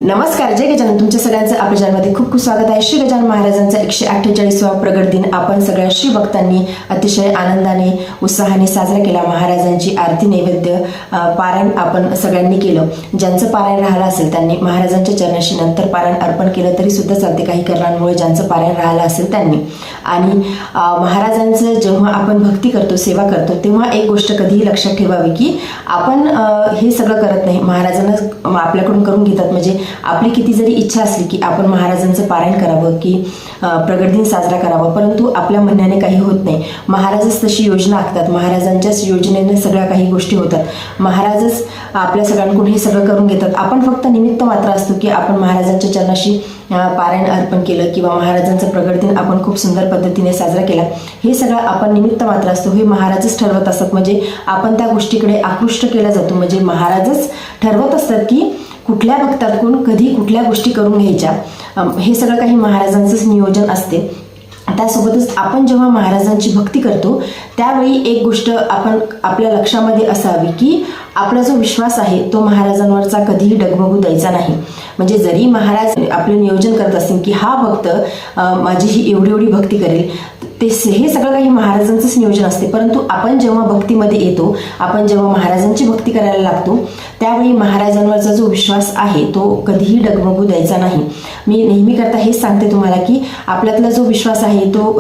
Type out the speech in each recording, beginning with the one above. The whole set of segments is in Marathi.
नमस्कार, जय गजानन. तुमच्या सगळ्यांचं आपल्या चॅनलमध्ये खूप खूप स्वागत आहे. श्री गजानन महाराजांचा 148वा प्रगट दिन आपण सगळ्या श्री भक्तांनी अतिशय आनंदाने उत्साहाने साजरा केला. महाराजांची आरती नैवेद्य पारायण आपण सगळ्यांनी केलं. ज्यांचं पारायण राहिलं असेल त्यांनी महाराजांच्या चरणाशी नंतर पारायण अर्पण केलं तरी सुद्धा चालते, काही कारणांमुळे ज्यांचं पारायण राहिलं असेल त्यांनी. आणि महाराजांचं जेव्हा आपण भक्ती करतो, सेवा करतो, तेव्हा एक गोष्ट कधीही लक्षात ठेवावी की आपण हे सगळं करत नाही, महाराजांना आपल्याकडून करून घेतात. म्हणजे आपली किती जरी इच्छा असली की आपण महाराजांचं पारायण करावं की प्रगट दिन साजरा करावा, परंतु आपल्या म्हणण्याने काही होत नाही. महाराजच तशी योजना आखतात, महाराजांच्याच योजनेने सगळ्या काही गोष्टी होतात. महाराजच आपल्या सगळ्यांकडून हे सगळं करून घेतात. आपण फक्त निमित्त मात्र असतो की आपण महाराजांच्या चरणाशी पारायण अर्पण केलं किंवा महाराजांचं प्रगट दिन आपण खूप सुंदर पद्धतीने साजरा केला. हे सगळं आपण निमित्त मात्र असतो, हे महाराजच ठरवत असतात. म्हणजे आपण त्या गोष्टीकडे आकृष्ट केला जातो. म्हणजे महाराजच ठरवत असतात की कुठल्या भक्ताकडून कधी कुठल्या गोष्टी करून घ्यायच्या. हे सगळं काही महाराजांचंच नियोजन असते. त्यासोबतच आपण जेव्हा महाराजांची भक्ती करतो त्यावेळी एक गोष्ट आपण आपल्या लक्षामध्ये असावी की आपला जो विश्वास आहे तो महाराजांवरचा कधीही डगमगू द्यायचा नाही. म्हणजे जरी महाराज आपले नियोजन करत असतील की हा भक्त माझी ही एवढी एवढी भक्ती करेल, हे सगळं काही महाराजांचंच नियोजन असते. परंतु आपण जेव्हा भक्तीमध्ये येतो, आपण जेव्हा महाराजांची भक्ती करायला लागतो त्यावेळी महाराजांवरचा जो विश्वास आहे तो कधीही डगमगू द्यायचा नाही. मी नेहमी करता हेच सांगते तुम्हाला की आपल्यातला जो विश्वास आहे तो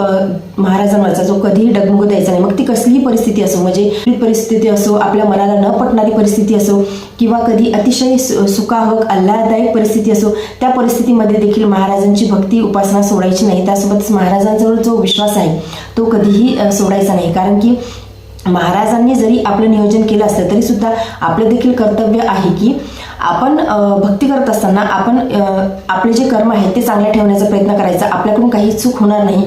महाराजांवरचा जो कधीही डगमगू द्यायचा नाही. मग ती कसलीही परिस्थिती असो, म्हणजे परिस्थिती असो, आपल्या मनाला न पटणारी परिस्थिती असो किंवा कधी अतिशय सुखावक आल्हाददायक परिस्थिती असो, त्या परिस्थितीमध्ये देखील महाराजांची भक्ती उपासना सोडायची नाही. त्यासोबतच महाराजांजवळ जो विश्वास आहे तो कधीही सोडायचा नाही. कारण की महाराजांनी जरी आपलं नियोजन केलं असलं तरी सुद्धा आपलं देखील कर्तव्य आहे की आपण भक्ती करत असताना आपण आपले जे कर्म आहेत ते चांगले ठेवण्याचा प्रयत्न करायचा. आपल्याकडून काही चूक होणार नाही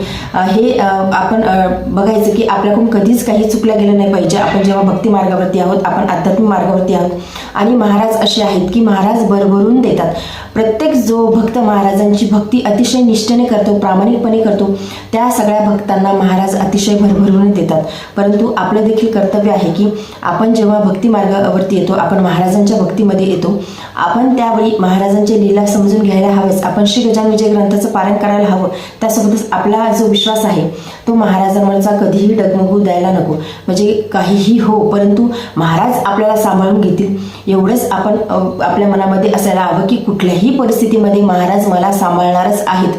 हे आपण बघायचं की आपल्याकडून कधीच काही चुकल्या गेलं नाही पाहिजे. आपण जेव्हा भक्ती मार्गावरती आहोत, आपण आध्यात्मिक मार्गावरती आहोत आणि महाराज असे आहेत की महाराज भरभरून देतात. प्रत्येक जो भक्त महाराजांची भक्ती अतिशय निष्ठेने करतो, प्रामाणिकपणे करतो, त्या सगळ्या भक्तांना महाराज अतिशय भरभरून देतात. परंतु आपलं देखील कर्तव्य आहे की आपण जेव्हा भक्ती मार्गावरती येतो, आपण महाराजांच्या भक्तीमध्ये येतो, आपण त्यावेळी महाराजांचे लीला समजून घ्यायला हवेच. आपण श्री गजानन विजय ग्रंथाचं पारायण करायला हवं. त्यासोबतच आपला जो विश्वास आहे तो महाराजांवरचा कधीही डगमगू द्यायला नको. म्हणजे काहीही हो, परंतु महाराज आपल्याला सांभाळून घेतील एवढंच आपण आपल्या मनामध्ये असायला हवं की कुठल्याही परिस्थितीमध्ये महाराज मला सांभाळणारच आहेत,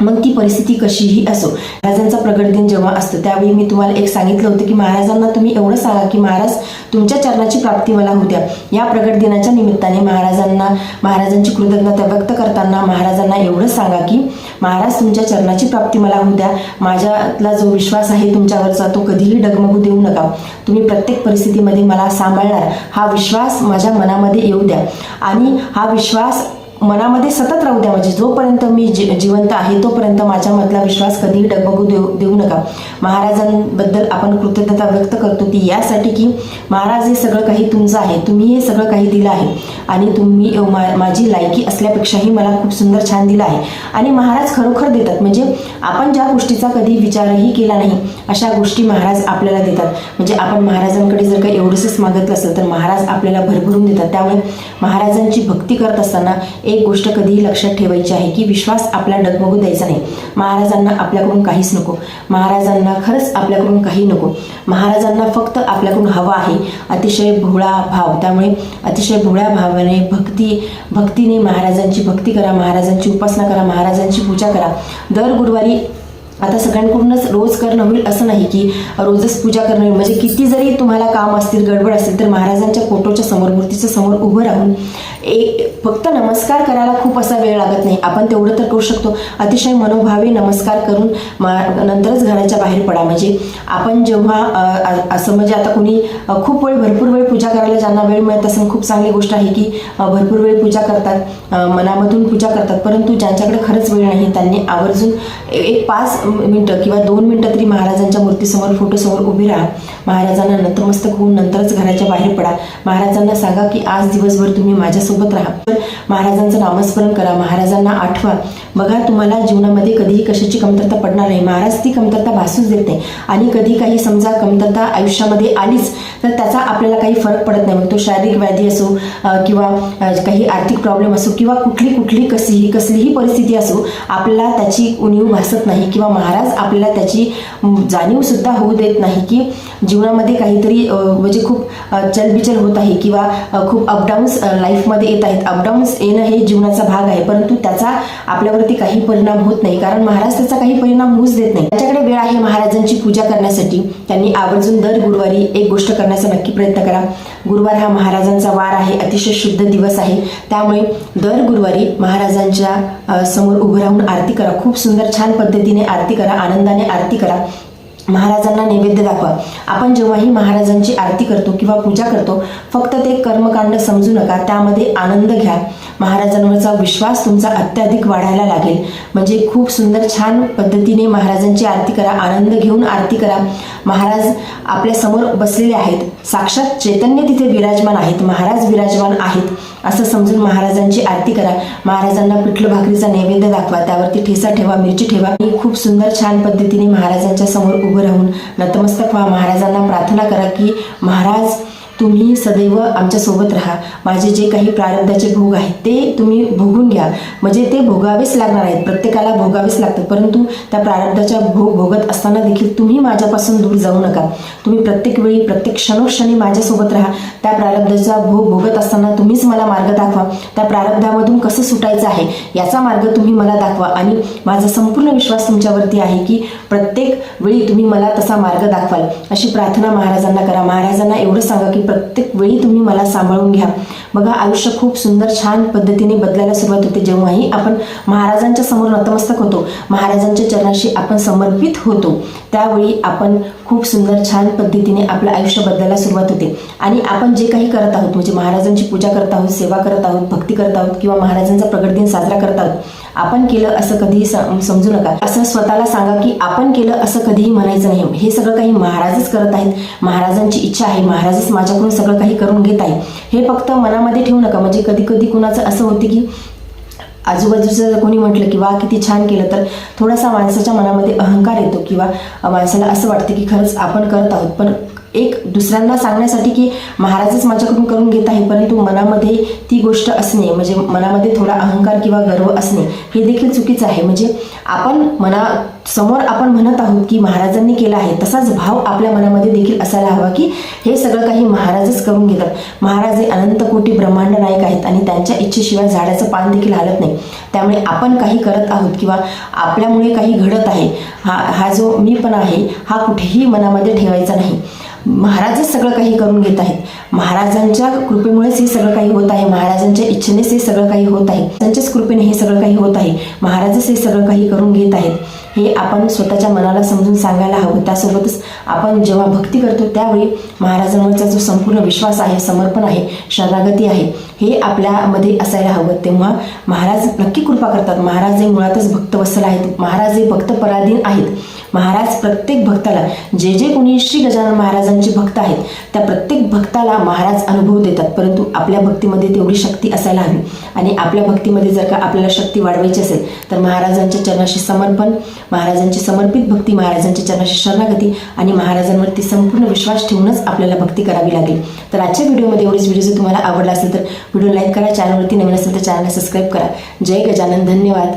मग ती परिस्थिती कशीही असो. महाराजांचा प्रगट दिन जेव्हा असतो त्यावेळी मी तुम्हाला एक सांगितलं होतं की महाराजांना तुम्ही एवढं सांगा की महाराज तुमच्या चरणाची प्राप्ती मला होऊ द्या. या प्रगट दिनाच्या निमित्ताने महाराजांची कृतज्ञता व्यक्त करताना महाराजांना एवढं सांगा की महाराज तुमच्या चरणाची प्राप्ती मला होऊ द्या. माझ्यातला जो विश्वास आहे तुमच्यावरचा तो कधीही डगमगू देऊ नका. तुम्ही प्रत्येक परिस्थितीमध्ये मला सांभाळणार हा विश्वास माझ्या मनामध्ये येऊ द्या आणि हा विश्वास मनामध्ये सतत राहू द्या. म्हणजे जोपर्यंत मी जिवंत आहे तोपर्यंत माझ्यामधला विश्वास कधीही डगमगू देऊ नका. महाराजांबद्दल आपण कृतज्ञता व्यक्त करतो ती यासाठी की महाराज हे सगळं काही तुमचं आहे, तुम्ही हे सगळं काही दिलं आहे आणि तुम्ही माझी लायकी असल्यापेक्षाही मला खूप सुंदर छान दिलं आहे. आणि महाराज खरोखर देतात. म्हणजे आपण ज्या गोष्टीचा कधी विचारही केला नाही अशा गोष्टी महाराज आपल्याला देतात. म्हणजे आपण महाराजांकडे जर काही एवढंच मागितलं असेल तर महाराज आपल्याला भरभरून देतात. त्यामुळे महाराजांची भक्ती करत असताना एक गोष्ट कधीही लक्षात ठेवायची आहे की विश्वास आपला डगमगू द्यायचा नाही. महाराजांना आपल्याकडून काहीच नको, महाराजांना खरंच आपल्याकडून काही नको. महाराजांना फक्त आपल्याकडून हवा आहे अतिशय भोळा भाव. त्यामुळे अतिशय भोळ्या भावाने भक्तीने महाराजांची भक्ती करा, महाराजांची उपासना करा, महाराजांची पूजा करा. दर गुरुवारी आता सगळ्यांकडूनच रोज करणं होईल असं नाही की रोजच पूजा करणं होईल. म्हणजे किती जरी तुम्हाला काम असतील, गडबड असेल तर महाराजांच्या फोटोच्या समोर, मूर्तीच्या समोर उभं राहून फक्त नमस्कार करायला खूप असा वेळ लागत नाही. आपण तेवढं तर करू शकतो. अतिशय मनोभावे नमस्कार करून नंतरच घराच्या बाहेर पडा. म्हणजे आपण जेव्हा असं म्हणजे आता कोणी खूप भरपूर वेळ पूजा करायला ज्यांना वेळ मिळत असेल, खूप चांगली गोष्ट आहे की भरपूर वेळ पूजा करतात, मनामधून पूजा करतात. परंतु ज्यांच्याकडे खरंच वेळ नाही त्यांनी आवर्जून एक 5 मिनिटं किंवा 2 मिनिटं तरी महाराजांच्या मूर्तीसमोर फोटोसमोर उभे राहा. महाराजांना नतमस्तक होऊन नंतरच घराच्या बाहेर पडा. महाराजांना सांगा की आज दिवसभर तुम्ही माझ्यासोबत राहा. महाराजांचं नामस्मरण करा, महाराजांना आठवा. बघा, तुम्हाला जीवनामध्ये कधीही कशाची कमतरता पडणार नाही. महाराज ती कमतरता भासूच देत नाही. आणि कधी काही समजा कमतरता आयुष्यामध्ये आलीच तर त्याचा आपल्याला काही फरक पडत नाही. मग तो शारीरिक व्याधी असो किंवा काही आर्थिक प्रॉब्लेम असो किंवा कुठली कसलीही परिस्थिती असो, आपल्याला त्याची उणीव भासत नाही किंवा महाराज आपल्याला त्याची जाणीव सुद्धा होऊ देत नाही की जीवनामध्ये काहीतरी म्हणजे खूप चलबिचल होत आहे किंवा खूप अपडाऊन्स लाईफमध्ये येत आहेत. अपडाऊन्स येणं हे जीवनाचा भाग आहे, परंतु त्याचा आपल्यावरती काही परिणाम होत नाही, कारण महाराज त्याचा काही परिणाम होऊच देत नाही. त्याच्याकडे वेळ आहे महाराजांची पूजा करण्यासाठी. त्यांनी आवर्जून दर गुरुवारी एक गोष्ट करण्याचा नक्की प्रयत्न करा. गुरुवार हा महाराजांचा वार आहे, अतिशय शुद्ध दिवस आहे. त्यामुळे दर गुरुवारी महाराजांच्या समोर उभं राहून आरती करा. खूप सुंदर छान पद्धतीने आरती करा, आनंदाने आरती करा. महाराजांना नैवेद्य दाखवा. आपण जेव्हाही महाराजांची आरती करतो किंवा पूजा करतो, फक्त ते कर्मकांड समजू नका, त्यामध्ये आनंद घ्या. महाराजांवरचा विश्वास तुमचा अत्याधिक वाढायला लागेल. म्हणजे खूप सुंदर छान पद्धतीने महाराजांची आरती करा, आनंद घेऊन आरती करा. महाराज आपल्या समोर बसलेले आहेत, साक्षात चैतन्य तिथे विराजमान आहेत, महाराज विराजमान आहेत असं समजून महाराजांची आरती करा. महाराजांना पिठलं भाकरीचा नैवेद्य दाखवा, त्यावरती ठेचा ठेवा, मिरची ठेवा. खूप सुंदर छान पद्धतीने महाराजांच्या समोर उभं राहून नतमस्तक व्हा. महाराजांना प्रार्थना करा की महाराज तुम्ही सदैव आमच्या सोबत राहा. माझे जे काही प्रारब्धाचे भोग आहेत ते तुम्ही भोगून घ्या. म्हणजे ते भोगावेच लागणार आहेत, प्रत्येकाला भोगावेच लागतं, परंतु त्या प्रारब्धाच्या भोग भोगत असताना देखील तुम्ही माझ्यापासून दूर जाऊ नका. तुम्ही प्रत्येक वेळी प्रत्येक क्षणोक्षणी माझ्यासोबत राहा. त्या प्रारब्धाचा भोग भोगत असताना तुम्हीच मला मार्ग दाखवा. त्या प्रारब्धामधून कसं सुटायचं आहे याचा मार्ग तुम्ही मला दाखवा. आणि माझा संपूर्ण विश्वास तुमच्यावरती आहे की प्रत्येक वेळी तुम्ही मला तसा मार्ग दाखवाल, अशी प्रार्थना महाराजांना करा. महाराजांना एवढं सांगा की प्रत्येक वेळी तुम्ही मला सांभाळून घ्या. बघा, आयुष्य खूप सुंदर छान पद्धतीने बदलायला सुरुवात होते जेव्हाही आपण महाराजांच्या समोर नतमस्तक होतो, महाराजांच्या चरणाशी आपण समर्पित होतो. त्यावेळी आपण खूप सुंदर छान पद्धतीने आपलं आयुष्य बदलायला सुरुवात होते. आणि आपण जे काही करत आहोत, म्हणजे महाराजांची पूजा करत आहोत, सेवा करत आहोत, भक्ती करत आहोत किंवा महाराजांचा प्रगट दिन साजरा करत आहोत, आपण केलं असं कधीही समजू नका. असं स्वतःला सांगा की आपण केलं असं कधीही म्हणायचं नाही. हे सगळं काही महाराजच करत आहेत, महाराजांची इच्छा आहे, महाराजच माझ्याकडून सगळं काही करून घेत आहे, हे फक्त मनामध्ये ठेवू नका. म्हणजे कधी कधी कुणाचं असं होते की आजूबाजूचं जर कोणी म्हटलं की वा किती छान केलं, तर थोडासा माणसाच्या मनामध्ये अहंकार येतो किंवा माणसाला असं वाटतं की खरंच आपण करत आहोत. पण एक दुसऱ्यांना सांगण्यासाठी की महाराजच माझ्याकडून करून घेत आहे, परंतु मनामध्ये ती गोष्ट असणे, म्हणजे मनामध्ये थोडा अहंकार किंवा गर्व असणे हे देखील चुकीचं आहे. म्हणजे आपण समोर आपण म्हणत आहोत की महाराजांनी केलं आहे, तसाच भाव आपल्या मनामध्ये देखील असायला हवा की हे सगळं काही महाराजच करून घेतात. महाराज हे अनंत कोटी ब्रह्मांड नायक आहेत आणि त्यांच्या इच्छेशिवाय झाडाचं पान देखील हालत नाही. त्यामुळे आपण काही करत आहोत किंवा आपल्यामुळे काही घडत आहे, हा जो मी पण आहे हा कुठेही मनामध्ये ठेवायचा नाही. महाराजच सगळं काही करून घेत आहेत. महाराजांच्या कृपेमुळेच हे सगळं काही होत आहे, महाराजांच्या इच्छेनेच हे सगळं काही होत आहे, त्यांच्याच कृपेने हे सगळं काही होत आहे, महाराजच हे सगळं काही करून घेत आहेत. हे आपण स्वतःच्या मनाला समजून सांगायला हवं. त्यासोबतच आपण जेव्हा भक्ती करतो त्यावेळी महाराजांवरचा जो संपूर्ण विश्वास आहे, समर्पण आहे, शरणागती आहे, हे आपल्यामध्ये असायला हवं. तेव्हा महाराज नक्की कृपा करतात. महाराज हे मुळातच भक्तवत्सल आहेत, महाराज हे भक्तपराधीन आहेत. महाराज प्रत्येक भक्ताला, जे जे कोणी श्री गजानन महाराजांचे भक्त आहेत त्या प्रत्येक भक्ताला महाराज अनुभव देतात. परंतु आपल्या भक्तीमध्ये तेवढी शक्ती असायला हवी. आणि आपल्या भक्तीमध्ये जर का आपल्याला शक्ती वाढवायची असेल तर महाराजांच्या चरणाशी समर्पण, महाराजांची समर्पित भक्ती, महाराजांच्या चरणाशी शरणागती आणि महाराजांवरती संपूर्ण विश्वास ठेवूनच आपल्याला भक्ती करावी लागेल. तर आजच्या व्हिडिओमध्ये एवढीच. व्हिडिओ जर तुम्हाला आवडला असेल तर व्हिडिओ लाईक करा, चॅनलवरती नवीन असेल तर चॅनलला सबस्क्राईब करा. जय गजानन. धन्यवाद.